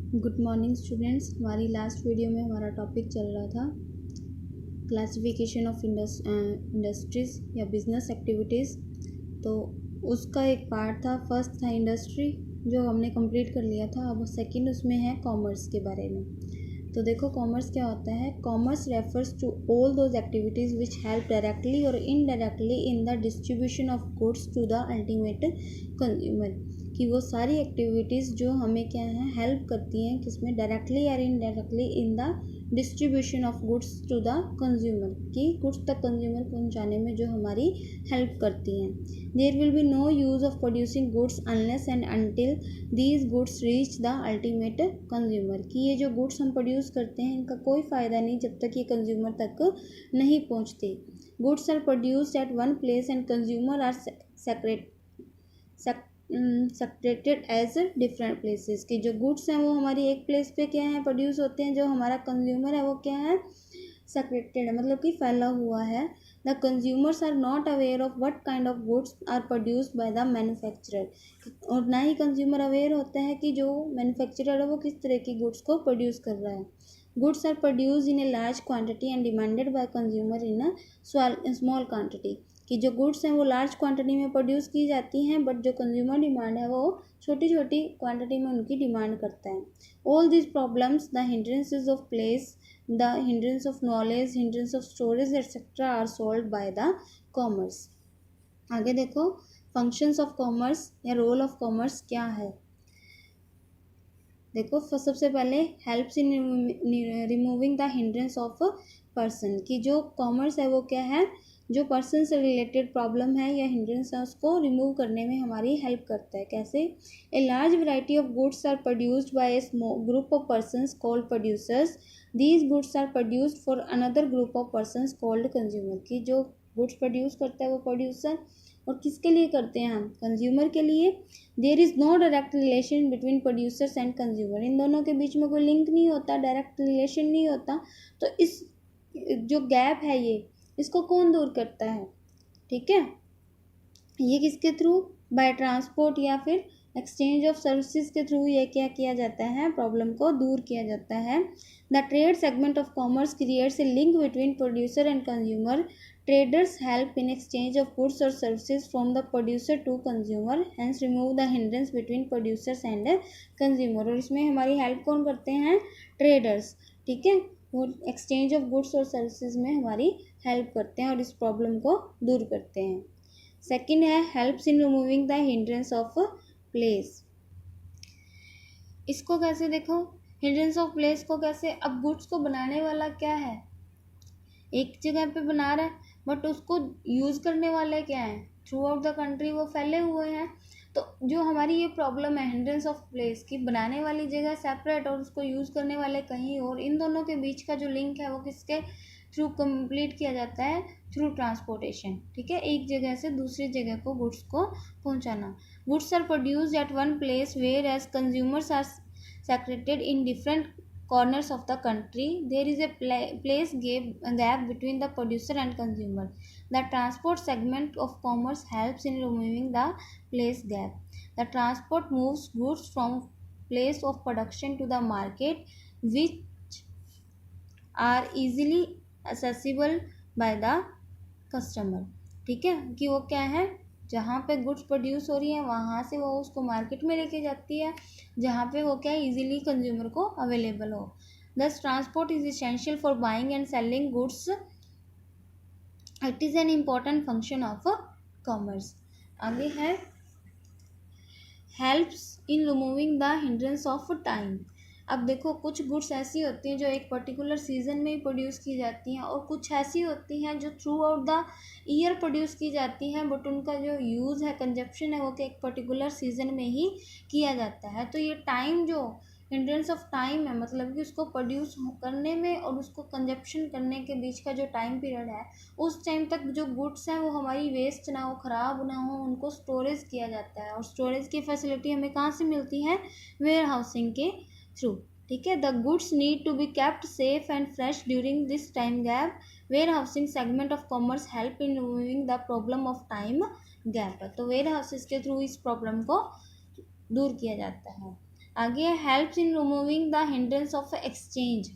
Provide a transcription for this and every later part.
Good morning students. हमारी last video में हमारा टॉपिक चल रहा था क्लासिफिकेशन ऑफ इंडस्ट्रीज़ या बिजनेस एक्टिविटीज़। तो उसका एक पार्ट था, फर्स्ट था इंडस्ट्री जो हमने कंप्लीट कर लिया था। अब सेकंड उसमें है कॉमर्स के बारे में। तो देखो कॉमर्स क्या होता है। Commerce refers to all those activities which help directly और indirectly in the distribution of goods to the ultimate consumer, कि वो सारी एक्टिविटीज़ जो हमें क्या है हेल्प करती हैं, किसमें, डायरेक्टली और indirectly in the distribution of goods to the consumer, कि गुड्स तक कंज्यूमर पहुंचाने में जो हमारी हेल्प करती हैं। There will be no use of producing goods unless and until these goods reach the ultimate consumer, कि ये जो गुड्स हम प्रोड्यूस करते हैं इनका कोई फ़ायदा नहीं जब तक ये कंज्यूमर तक नहीं पहुंचते। Goods are produced at one place and consumer are separated as different places, की जो गुड्स हैं वो हमारी एक प्लेस पे क्या है प्रोड्यूस होते हैं, जो हमारा कंज्यूमर है वो क्या है सेपरेटेड है, मतलब कि फैला हुआ है। The consumers are not aware of what kind of goods are produced by the manufacturer, और ना ही कंज्यूमर अवेयर होता है कि जो मैन्युफैक्चरर है वो किस तरह की गुड्स को प्रोड्यूस कर रहा है। Goods are produced in a large quantity and demanded by consumer in a small quantity, कि जो गुड्स हैं वो लार्ज क्वांटिटी में प्रोड्यूस की जाती हैं, बट जो कंज्यूमर डिमांड है वो छोटी छोटी क्वांटिटी में उनकी डिमांड करता है। All this problems, the hindrances of place, the hindrance of knowledge, hindrance of storage etcetera are solved by the commerce. आगे देखो फंक्शंस ऑफ कॉमर्स या रोल ऑफ कॉमर्स क्या है। देखो सबसे पहले helps in removing the hindrance of person, की जो कॉमर्स है वो क्या है, जो पर्सन से रिलेटेड प्रॉब्लम है या हिंड्रेंस है उसको रिमूव करने में हमारी हेल्प करता है। कैसे? A large variety of goods are produced by a group of persons called producers, these goods are produced for another group of persons called consumer, की जो गुड्स प्रोड्यूस करता है वो प्रोड्यूसर, और किसके लिए करते हैं हम, कंज्यूमर के लिए। There is no direct relation between producers and consumer, इन दोनों के बीच में कोई लिंक नहीं होता, डायरेक्ट रिलेशन नहीं होता। तो इस जो गैप है ये इसको कौन दूर करता है, ठीक है, ये किसके थ्रू, बाय ट्रांसपोर्ट या फिर एक्सचेंज ऑफ सर्विसेज के थ्रू ये क्या किया जाता है, प्रॉब्लम को दूर किया जाता है। The trade segment of commerce creates a link between producer and consumer, traders help in exchange of goods और services from the producer to consumer, hence remove the hindrance between producers and consumer, और इसमें हमारी help कौन करते हैं, traders, ठीक है, वो एक्सचेंज ऑफ गुड्स और सर्विसेज में हमारी हेल्प करते हैं और इस प्रॉब्लम को दूर करते हैं। सेकंड है helps in removing the hindrance of place. इसको कैसे देखो, हिंड्रेंस ऑफ प्लेस को कैसे, अब गुड्स को बनाने वाला क्या है, एक जगह पे बना रहा है, बट उसको यूज़ करने वाले क्या है, थ्रू आउट द कंट्री वो फैले हुए हैं। तो जो हमारी ये प्रॉब्लम है हिंड्रेंस ऑफ प्लेस की, बनाने वाली जगह सेपरेट और उसको यूज़ करने वाले कहीं और, इन दोनों के बीच का जो लिंक है वो किसके थ्रू कंप्लीट किया जाता है, थ्रू ट्रांसपोर्टेशन, ठीक है, एक जगह से दूसरी जगह को गुड्स को पहुंचाना। Goods are produced at one place whereas consumers are scattered in different corners of the country. There is a place gap between the producer and consumer. The transport segment of commerce helps in removing the place gap. The transport moves goods from place of production to the market, which are easily accessible by the customer, ठीक है, कि वो क्या है, जहाँ पे goods produce हो रही है वहाँ से वो उसको मार्केट में लेके जाती है जहाँ पे वो क्या इजीली कंज्यूमर को अवेलेबल हो। दस transport is essential for buying and selling goods, it is an important function of commerce. आगे है helps in removing the hindrance of time. अब देखो कुछ गुड्स ऐसी होती हैं जो एक पर्टिकुलर सीज़न में ही प्रोड्यूस की जाती हैं, और कुछ ऐसी होती हैं जो through out the year produce की जाती हैं, बट उनका जो यूज़ है, कंजप्शन है, वो कि एक पर्टिकुलर सीज़न में ही किया जाता है। तो ये टाइम जो हिंड्रेंस ऑफ टाइम है, मतलब कि उसको प्रोड्यूस करने में और उसको कंजप्शन करने के बीच का जो टाइम पीरियड है, उस टाइम तक जो गुड्स हैं वो हमारी वेस्ट ना हो, ख़राब ना हो, उनको स्टोरेज किया जाता है। और स्टोरेज की फैसिलिटी हमें कहाँ से मिलती है, वेयर हाउसिंग के थ्रू, ठीक है। The goods need to be kept safe and fresh during this time gap, warehousing segment of commerce help in removing the problem of time gap. तो वेयर हाउसेस के through इस problem को दूर किया जाता है। आगे है helps in removing the hindrance of exchange.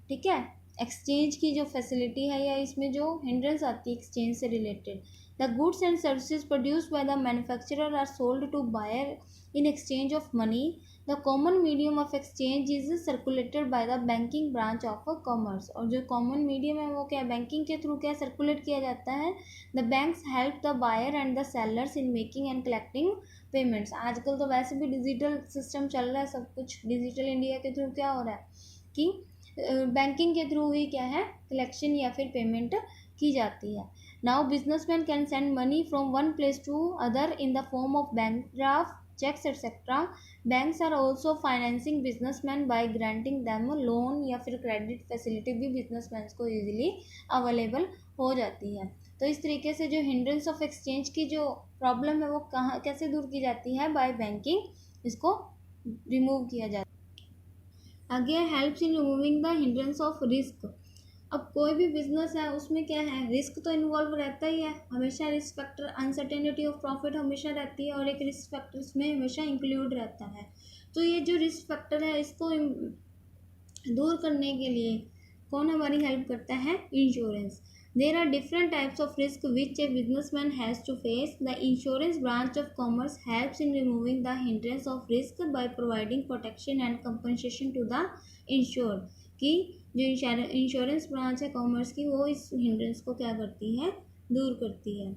ठीक है, एक्सचेंज की जो फैसिलिटी है या इसमें जो हिंड्रेंस आती है एक्सचेंज से related. The goods and services produced by the manufacturer are sold to buyer in exchange of money. The common medium of exchange is circulated by the banking branch of commerce. और जो common medium है वो क्या है, banking के through क्या circulate किया जाता है। The banks help the buyer and the sellers in making and collecting payments. आजकल तो वैसे भी डिजिटल सिस्टम चल रहा है, सब कुछ डिजिटल इंडिया के थ्रू क्या हो रहा है कि बैंकिंग के थ्रू ही क्या है कलेक्शन या फिर पेमेंट की जाती है। Now businessman can send money from one place to other in the form of bank draft, cheques etcetera. Banks are also financing businessman by granting them loan या फिर क्रेडिट फैसिलिटी भी businessman को easily available हो जाती है। तो इस तरीके से जो हिंड्रेंस ऑफ एक्सचेंज की जो प्रॉब्लम है वो कहाँ कैसे दूर की जाती है, बाय बैंकिंग, इसको रिमूव किया जाता है। आगे helps in removing the hindrance of risk. अब कोई भी बिजनेस है उसमें क्या है, रिस्क तो इन्वॉल्व रहता ही है हमेशा। Risk factor, uncertainty of profit हमेशा रहती है और एक रिस्क फैक्टर इसमें हमेशा इंक्लूड रहता है। तो ये जो रिस्क फैक्टर है इसको दूर करने के लिए कौन हमारी हेल्प करता है, insurance. There are different types of risk which a businessman has to face. The insurance branch of commerce helps in removing the hindrance of risk by providing protection and compensation to the insured. कि जो insurance branch है commerce की वो इस hindrance को क्या करती है, दूर करती है।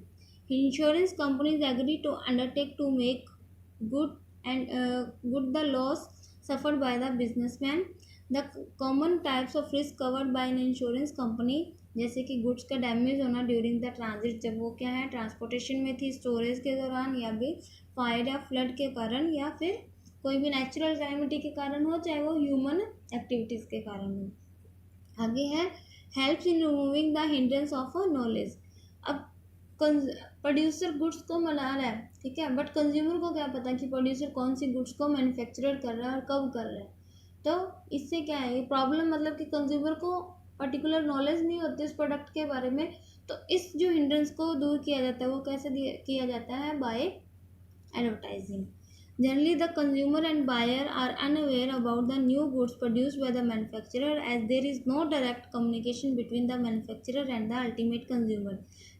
Insurance companies agree to undertake to make good the loss suffered by the businessman. The common types of risk covered by an insurance company, जैसे कि गुड्स का डैमेज होना ड्यूरिंग द ट्रांजिट, जब वो क्या है ट्रांसपोर्टेशन में थी, स्टोरेज के दौरान, या भी फायर या फ्लड के कारण, या फिर कोई भी नेचुरल कैलेमिटी के कारण हो, चाहे वो ह्यूमन एक्टिविटीज़ के कारण हो। आगे है helps in removing the hindrance of knowledge. अब प्रोड्यूसर गुड्स को बना रहा है, ठीक है, बट कंज्यूमर को क्या पता कि प्रोड्यूसर कौन सी गुड्स को मैन्युफैक्चरर कर रहा है और कब कर रहा है। तो इससे क्या है, ये प्रॉब्लम मतलब कि कंज्यूमर को पर्टिकुलर नॉलेज नहीं होती उस प्रोडक्ट के बारे में। तो इस जो हिंड्रेंस को दूर किया जाता है वो कैसे किया जाता है, by advertising. Generally, the consumer and buyer are unaware about the new goods produced by the manufacturer, as there is no direct communication between the manufacturer and the ultimate consumer.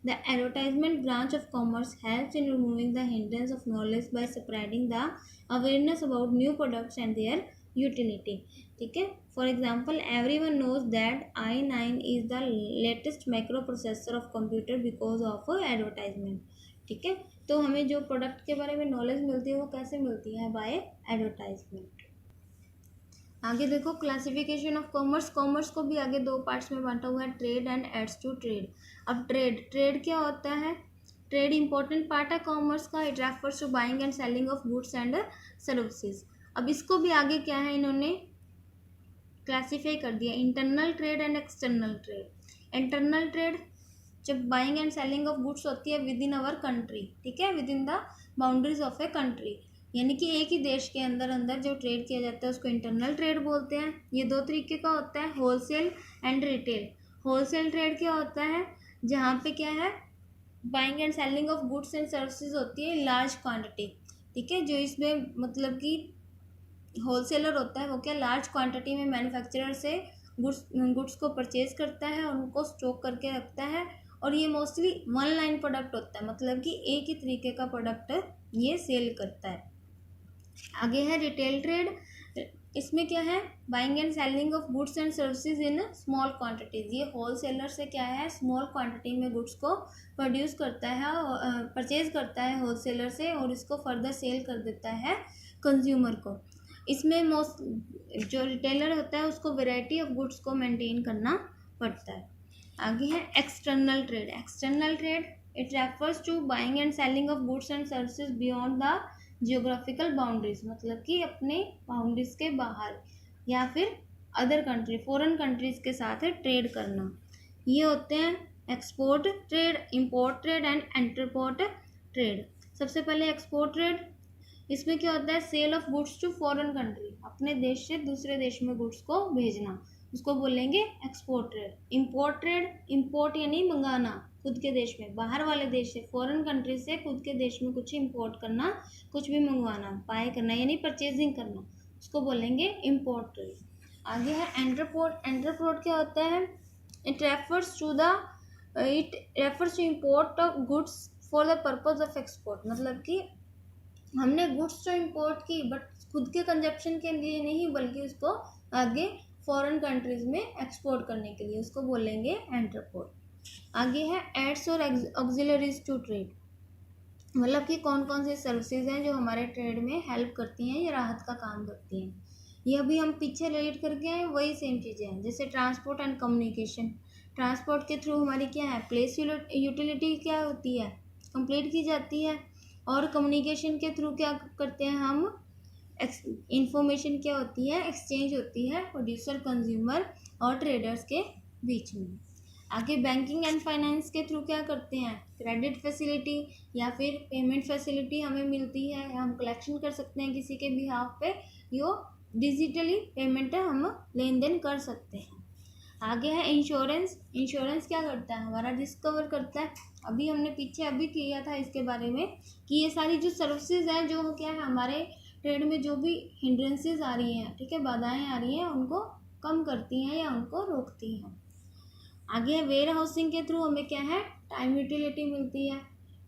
The advertisement branch of commerce helps in removing the hindrance of knowledge by spreading the awareness about new products and their utility. ठीक है, for example, everyone knows that i9 is the latest microprocessor of computer because of advertisement. ठीक है, तो हमें जो product के बारे में नॉलेज मिलती है वो कैसे मिलती है, बाय एडवर्टाइजमेंट। आगे देखो क्लासिफिकेशन ऑफ कॉमर्स। कॉमर्स को भी आगे दो पार्ट्स में बांटा हुआ है, trade and aids to trade. अब ट्रेड क्या होता है, ट्रेड इंपॉर्टेंट पार्ट है कॉमर्स का। It refers to buying and selling of goods and services. अब इसको भी आगे क्या है, इन्होंने क्लासीफाई कर दिया, internal trade and external trade. Internal trade जब buying and selling of goods होती है विद इन अवर कंट्री, ठीक है, within the boundaries of a country, यानी कि एक ही देश के अंदर अंदर जो ट्रेड किया जाता है उसको इंटरनल ट्रेड बोलते हैं। ये दो तरीके का होता है, wholesale and retail. Wholesale trade क्या होता है, जहाँ पे क्या है buying and selling of goods and services होती है लार्ज क्वान्टिटी, ठीक है, जो इसमें मतलब कि होलसेलर होता है वो क्या लार्ज क्वांटिटी में मैन्युफैक्चरर से गुड्स को परचेज करता है और उनको स्टॉक करके रखता है। और ये मोस्टली वन लाइन प्रोडक्ट होता है, मतलब कि एक ही तरीके का प्रोडक्ट ये सेल करता है। आगे है रिटेल ट्रेड। इसमें क्या है, buying and selling of goods and services in small quantities. ये होलसेलर से क्या है स्मॉल क्वांटिटी में गुड्स को प्रोड्यूस करता है, परचेज करता है होलसेलर से और इसको फर्दर सेल कर देता है कंज्यूमर को। इसमें जो रिटेलर होता है उसको वैरायटी ऑफ गुड्स को मेंटेन करना पड़ता है। आगे है external trade. External trade it refers to buying and selling of goods and services beyond the geographical boundaries, मतलब कि अपने बाउंड्रीज के बाहर या फिर अदर कंट्री फॉरेन कंट्रीज के साथ ट्रेड करना। ये होते हैं export trade, import trade and interport trade. सबसे पहले एक्सपोर्ट ट्रेड, इसमें क्या होता है sale of goods to foreign country, अपने देश से दूसरे देश में गुड्स को भेजना, उसको बोलेंगे export trade. Import trade, import यानी मंगाना खुद के देश में, बाहर वाले देश से फॉरेन कंट्री से खुद के देश में कुछ इंपोर्ट करना, कुछ भी मंगवाना, बाय करना यानी परचेजिंग करना, उसको बोलेंगे इम्पोर्ट ट्रेड। आगे है एंटरपोर्ट। एंटरपोर्ट क्या होता है? It refers to import of goods for the purpose of export. मतलब कि हमने गुड्स तो इम्पोर्ट की बट खुद के कंजप्शन के लिए नहीं, बल्कि उसको आगे फॉरेन कंट्रीज में एक्सपोर्ट करने के लिए, उसको बोलेंगे एंटरपोर्ट। आगे है एड्स और ऑक्सिलरीज टू ट्रेड। मतलब कि कौन कौन से सर्विसेज हैं जो हमारे ट्रेड में हेल्प करती हैं या राहत का काम करती हैं। ये अभी हम पीछे रीड करके आए, वही सेम चीज़ें हैं। जैसे ट्रांसपोर्ट एंड कम्युनिकेशन। ट्रांसपोर्ट के थ्रू हमारी क्या है, प्लेस यूटिलिटी क्या होती है, कंप्लीट की जाती है। और कम्युनिकेशन के थ्रू क्या करते हैं हम, इंफॉर्मेशन क्या होती है, एक्सचेंज होती है प्रोड्यूसर, कंज्यूमर और ट्रेडर्स के बीच में। आगे बैंकिंग एंड फाइनेंस के थ्रू क्या करते हैं, क्रेडिट फैसिलिटी या फिर पेमेंट फैसिलिटी हमें मिलती है, हम कलेक्शन कर सकते हैं किसी के बिहाफ पे, यो डिजिटली पेमेंट हम लेन देन कर सकते हैं। आगे है इंश्योरेंस। इंश्योरेंस क्या करता है, हमारा रिस्क कवर करता है। अभी हमने पीछे अभी किया था इसके बारे में कि ये सारी जो सर्विसेज हैं, जो क्या है हमारे ट्रेड में जो भी हिंड्रेंसेस आ रही हैं, ठीक है, बाधाएं आ रही हैं, उनको कम करती हैं या उनको रोकती हैं। आगे है वेयर हाउसिंग के थ्रू हमें क्या है, टाइम यूटिलिटी मिलती है,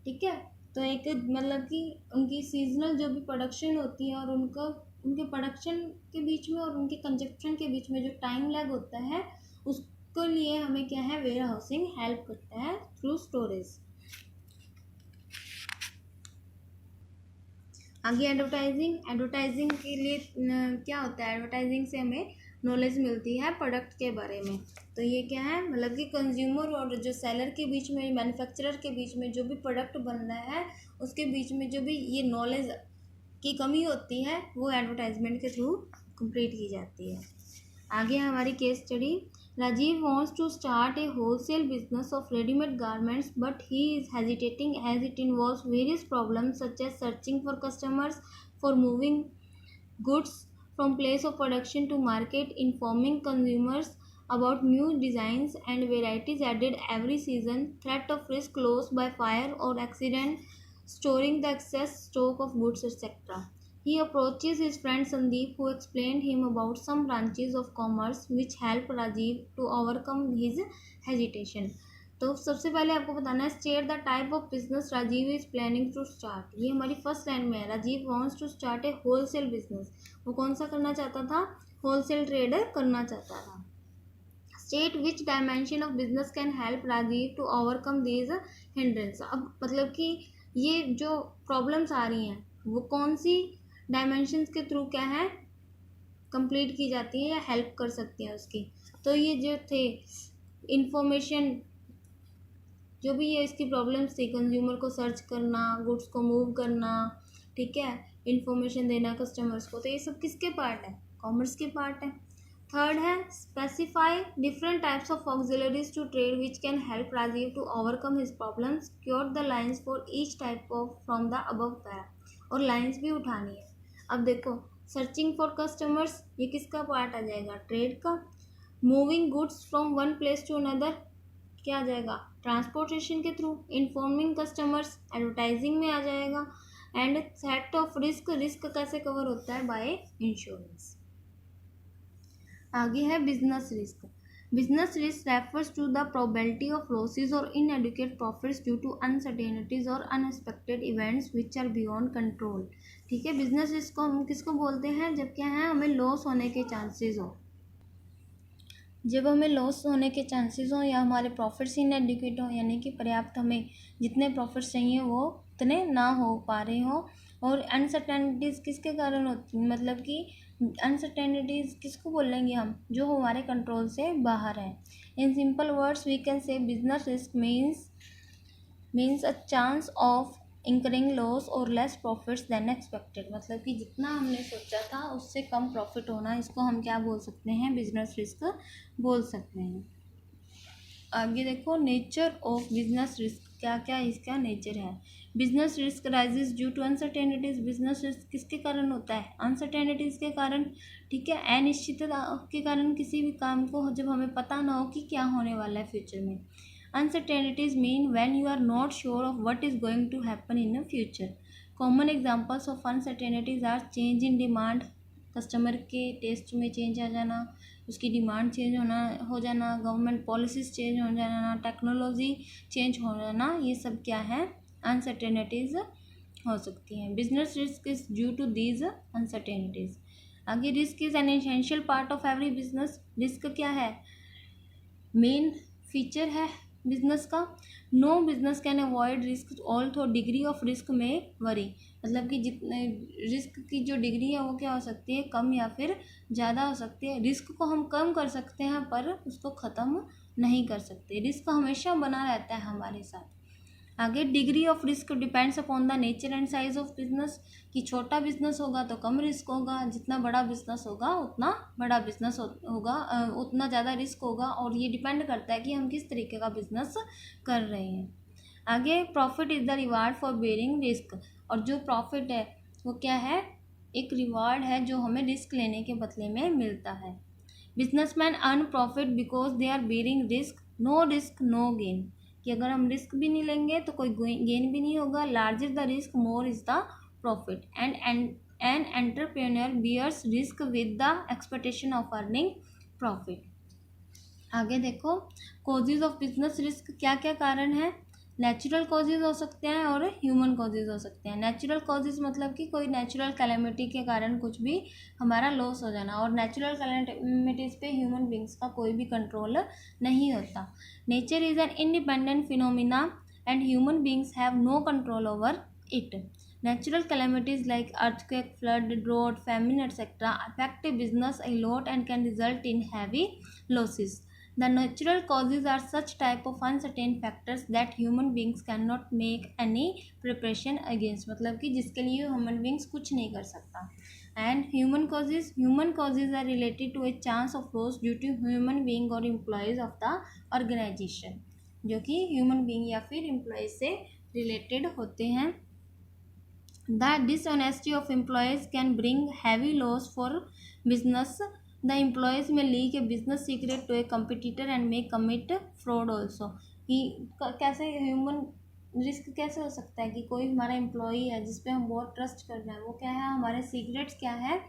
ठीक है। तो एक मतलब कि उनकी सीजनल जो भी प्रोडक्शन होती है और उनके प्रोडक्शन के बीच में और उनके कंजप्शन के बीच में जो टाइम लैग होता है, उसके लिए हमें क्या है, वेयर हाउसिंग हेल्प करता है थ्रू स्टोरेज। आगे एडवर्टाइजिंग। एडवर्टाइजिंग के लिए क्या होता है, एडवर्टाइजिंग से हमें नॉलेज मिलती है प्रोडक्ट के बारे में। तो ये क्या है, मतलब कि कंज्यूमर और जो सेलर के बीच में, मैन्युफैक्चरर के बीच में जो भी प्रोडक्ट बन रहा है, उसके बीच में जो भी ये नॉलेज की कमी होती है, वो एडवर्टाइजमेंट के थ्रू कंप्लीट की जाती है। आगे हमारी case study. Rajiv wants to start a wholesale business of ready-made garments, but he is hesitating as it involves various problems such as searching for customers, for moving goods from place of production to market, informing consumers about new designs and varieties added every season, threat of risk loss by fire or accident, storing the excess stock of goods, etc. He approaches his friend Sandeep, who explained him about some branches of commerce which help Rajiv to overcome his hesitation. तो सबसे पहले आपको बताना है, state the type of business Rajiv is planning to start. ये हमारी first line में है, Rajiv wants to start a wholesale business. वो कौन सा करना चाहता था, होलसेल ट्रेडर करना चाहता था। State which dimension of business can help Rajiv to overcome these hindrance. अब मतलब कि ये जो प्रॉब्लम्स आ रही हैं, वो कौन सी डायमेंशंस के थ्रू क्या है, कंप्लीट की जाती है या हेल्प कर सकती हैं उसकी। तो ये जो थे इंफॉर्मेशन, जो भी ये इसकी प्रॉब्लम्स थी, कंज्यूमर को सर्च करना, गुड्स को मूव करना, ठीक है, इंफॉर्मेशन देना कस्टमर्स को, तो ये सब किसके पार्ट है, कॉमर्स के पार्ट है। थर्ड है specify different types of auxiliaries to trade which can help Rajiv to overcome his problems, quote the lines for each type of from the above para. और लाइन्स भी उठानी है। अब देखो, सर्चिंग फॉर कस्टमर्स, ये किसका पार्ट आ जाएगा, ट्रेड का। Moving goods from one place to another, क्या आ जाएगा, ट्रांसपोर्टेशन के थ्रू। इन्फॉर्मिंग कस्टमर्स, एडवर्टाइजिंग में आ जाएगा। And threat of risk, risk कैसे कवर होता है, बाय इंश्योरेंस। आगे है business risk. Business risk refers to the probability of losses और inadequate profits due to uncertainties और unexpected events which are beyond control. ठीक है, बिजनेस रिस्क को हम किसको बोलते हैं, जब क्या है, हमें लॉस होने के चांसेस हो। जब हमें लॉस होने के चांसेस हो या हमारे प्रॉफिट्स इनएडुकेट हो, यानी कि पर्याप्त हमें जितने प्रॉफिट्स चाहिए वो उतने ना हो पा रहे हो। और अनसर्टेनिटीज़ किसके कारण होती, मतलब कि अनसर्टेनिटीज़ किसको बोलेंगे हम, जो हमारे कंट्रोल से बाहर है। In simple words we can say business risk means a chance of incurring loss और लेस प्रॉफिट्स देन एक्सपेक्टेड। मतलब कि जितना हमने सोचा था उससे कम प्रॉफिट होना, इसको हम क्या बोल सकते हैं, बिजनेस रिस्क बोल सकते हैं। आगे देखो, नेचर ऑफ बिजनेस रिस्क, क्या क्या इसका नेचर है। Business risk rises due to uncertainties. Business risk किसके कारण होता है, अनसर्टेनिटीज के कारण, ठीक है, अनिश्चितता के कारण। किसी भी काम को जब हमें पता ना हो कि क्या होने वाला है फ्यूचर में। Uncertainties mean when you are not sure of what is going to happen in the future. Common examples of uncertainties are change in demand, customer के टेस्ट में चेंज आ जाना, उसकी डिमांड चेंज हो जाना, गवर्नमेंट पॉलिसीज चेंज हो जाना, technology change हो जाना, ये सब क्या है, अनसर्टेनिटीज़ हो सकती हैं। Business risk is due to these uncertainties. आगे, risk is an essential part of every business. Risk क्या है, मेन फीचर है बिजनेस का। No business can avoid risk although degree of risk में वरी, मतलब कि जितने रिस्क की जो डिग्री है वो क्या हो सकती है, कम या फिर ज़्यादा हो सकती है। रिस्क को हम कम कर सकते हैं पर उसको ख़त्म नहीं कर सकते। रिस्क हमेशा बना रहता है हमारे साथ। आगे, degree of risk depends upon the nature and size of business, कि छोटा बिजनेस होगा तो कम रिस्क होगा, जितना बड़ा बिजनेस होगा उतना बड़ा बिजनेस होगा, उतना ज़्यादा रिस्क होगा, और ये डिपेंड करता है कि हम किस तरीके का बिजनेस कर रहे हैं। आगे, profit is the reward for bearing risk, और जो प्रॉफिट है वो क्या है, एक रिवार्ड है जो हमें रिस्क लेने के बदले में मिलता है। Businessman earn profit because they are bearing risk no gain, कि अगर हम रिस्क भी नहीं लेंगे तो कोई गेन भी नहीं होगा। Larger the risk more is the profit, and an entrepreneur bears risk with the expectation of earning profit. आगे देखो, कॉजेज ऑफ बिजनेस रिस्क, क्या क्या कारण है। नेचुरल कॉजेज हो सकते हैं और ह्यूमन कॉजेज हो सकते हैं। नेचुरल कॉजेज मतलब कि कोई नेचुरल कैलेमिटी के कारण कुछ भी हमारा लॉस हो जाना, और नेचुरल कैलेमिटीज़ पे ह्यूमन बींग्स का कोई भी कंट्रोल नहीं होता। Nature is an independent phenomena and human beings have no control over it. Natural calamities like earthquake, flood, drought, famine, etc. affect a business a lot and can result in heavy losses. The natural causes are such type of uncertain factors that human beings cannot make any preparation against, मतलब कि जिसके लिए human beings कुछ नहीं कर सकता। And human causes are related to a chance of loss due to human being or employees of the organization, जो कि human being या फिर employees से related होते हैं। The dishonesty of employees can bring heavy loss for business. The employees may leak a business secret to a competitor and may commit fraud also. कि कैसे human risk कैसे हो सकता है कि कोई हमारा एम्प्लॉई है जिस पे हम बहुत ट्रस्ट कर रहे हैं, वो क्या है, हमारे सीक्रेट्स क्या है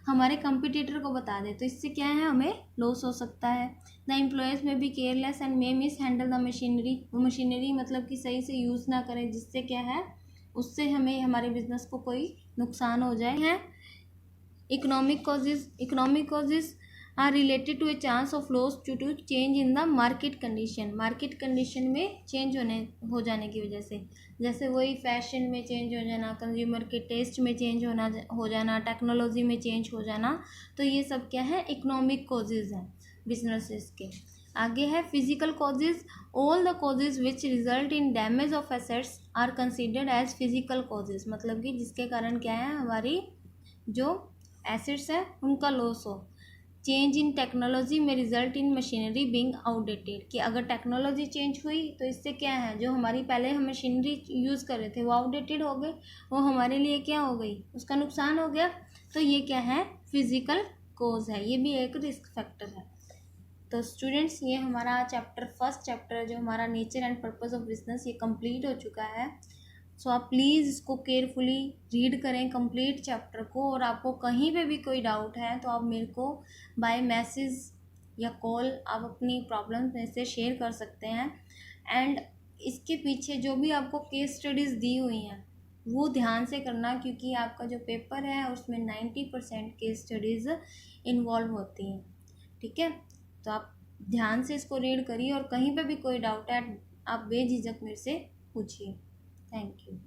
हमारे कंपटीटर को बता दे, तो इससे क्या है, हमें लॉस हो सकता है। The employees may be careless and may mishandle the machinery, मतलब कि सही से यूज़ ना करें, जिससे क्या है, उससे हमें हमारे बिजनेस को कोई नुकसान हो जाए है। Economic causes are related to a chance of loss due to change in the market condition में चेंज हो जाने की वजह से, जैसे वही फैशन में चेंज हो जाना, कंज्यूमर के टेस्ट में चेंज हो जाना, टेक्नोलॉजी में चेंज हो जाना, तो ये सब क्या है, इकोनॉमिक कॉजेज हैं बिजनेसेस के। आगे है physical causes. All the causes which result in damage of assets are considered as physical causes, मतलब कि जिसके कारण क्या है, हमारी जो एसेट्स है उनका लॉस हो। चेंज इन टेक्नोलॉजी में result in machinery being outdated, कि अगर टेक्नोलॉजी चेंज हुई तो इससे क्या है, जो हमारी पहले हम मशीनरी यूज़ कर रहे थे वो आउटडेटेड हो गई, वो हमारे लिए क्या हो गई, उसका नुकसान हो गया, तो ये क्या है, फिजिकल कॉज है, ये भी एक रिस्क फैक्टर है। तो स्टूडेंट्स, ये हमारा फर्स्ट चैप्टर जो हमारा nature and purpose of business, ये कंप्लीट हो चुका है। सो आप प्लीज़ इसको केयरफुली रीड करें कंप्लीट चैप्टर को, और आपको कहीं पे भी कोई डाउट है तो आप मेरे को बाय मैसेज या कॉल आप अपनी प्रॉब्लम में से शेयर कर सकते हैं। एंड इसके पीछे जो भी आपको केस स्टडीज़ दी हुई हैं वो ध्यान से करना, क्योंकि आपका जो पेपर है उसमें 90% केस स्टडीज़ इन्वॉल्व होती हैं। ठीक है, तो आप ध्यान से इसको रीड करिए, और कहीं पे भी कोई डाउट है आप बेझिझक मेरे से पूछिए। Thank you.